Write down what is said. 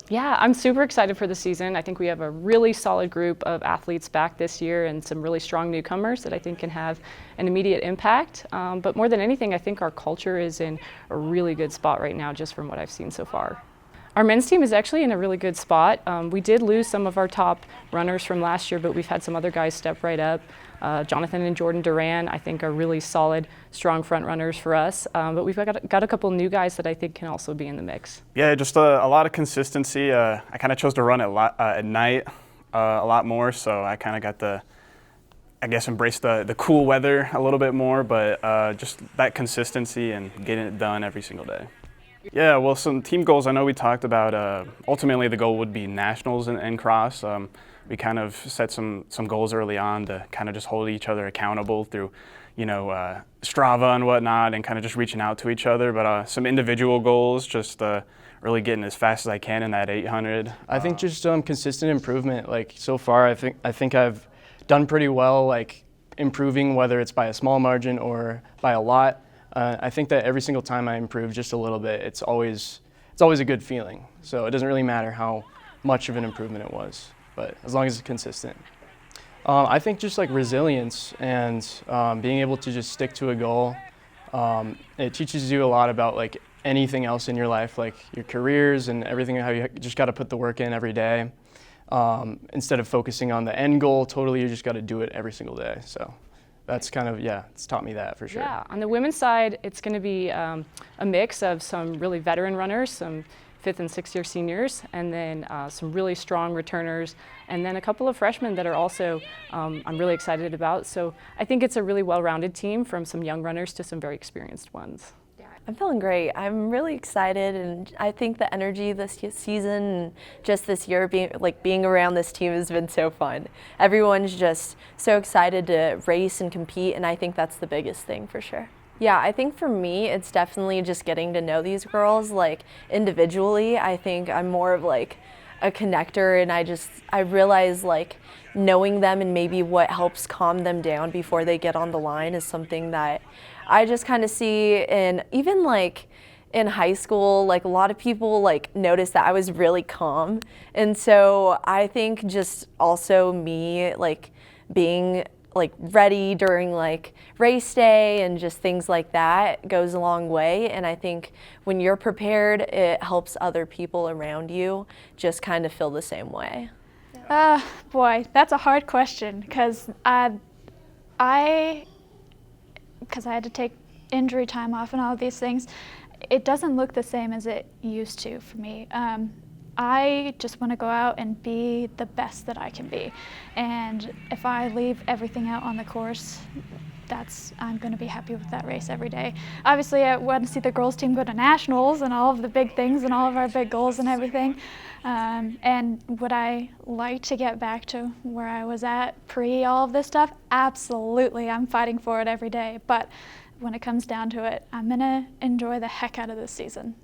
Yeah, I'm super excited for the season. I think we have a really solid group of athletes back this year and some really strong newcomers that I think can have an immediate impact. But more than anything, I think our culture is in a really good spot right now, just from what I've seen so far. Our men's team is actually in a really good spot. We did lose some of our top runners from last year, but we've had some other guys step right up. Jonathan and Jordan Duran, I think, are really solid, strong front runners for us. But we've got a couple new guys that I think can also be in the mix. Yeah, just a lot of consistency. I kind of chose to run at night a lot more, so I kind of got to, I guess, embrace the cool weather a little bit more, but just that consistency and getting it done every single day. Yeah, well, some team goals I know we talked about. Ultimately, the goal would be nationals in cross. We kind of set some goals early on to kind of just hold each other accountable through, Strava and whatnot, and kind of just reaching out to each other. But some individual goals, just really getting as fast as I can in that 800. I think just consistent improvement. Like so far, I think I've done pretty well, like improving, whether it's by a small margin or by a lot. I think that every single time I improve just a little bit, it's always a good feeling. So it doesn't really matter how much of an improvement it was, but as long as it's consistent. I think just like resilience and being able to just stick to a goal. It teaches you a lot about like anything else in your life, like your careers and everything, how you just got to put the work in every day. Instead of focusing on the end goal totally, you just got to do it every single day. So that's kind of, it's taught me that for sure. Yeah, on the women's side, it's going to be a mix of some really veteran runners, some 5th and 6th year seniors, and then some really strong returners, and then a couple of freshmen that are also I'm really excited about. So I think it's a really well-rounded team, from some young runners to some very experienced ones. I'm feeling great. I'm really excited, and I think the energy this season and just this year being around this team has been so fun. Everyone's just so excited to race and compete, and I think that's the biggest thing for sure. Yeah, I think for me, it's definitely just getting to know these girls like individually. I think I'm more of like a connector, and I realize like knowing them and maybe what helps calm them down before they get on the line is something that I just kind of see. And even like in high school, like a lot of people like noticed that I was really calm, and so I think just also me like being like ready during like race day and just things like that goes a long way. And I think when you're prepared, it helps other people around you just kind of feel the same way. Boy, that's a hard question, because I had to take injury time off and all of these things. It doesn't look the same as it used to for me. I just want to go out and be the best that I can be. And if I leave everything out on the course, I'm going to be happy with that race every day. Obviously, I want to see the girls team go to nationals and all of the big things and all of our big goals and everything. And would I like to get back to where I was at pre all of this stuff? Absolutely. I'm fighting for it every day. But when it comes down to it, I'm going to enjoy the heck out of this season.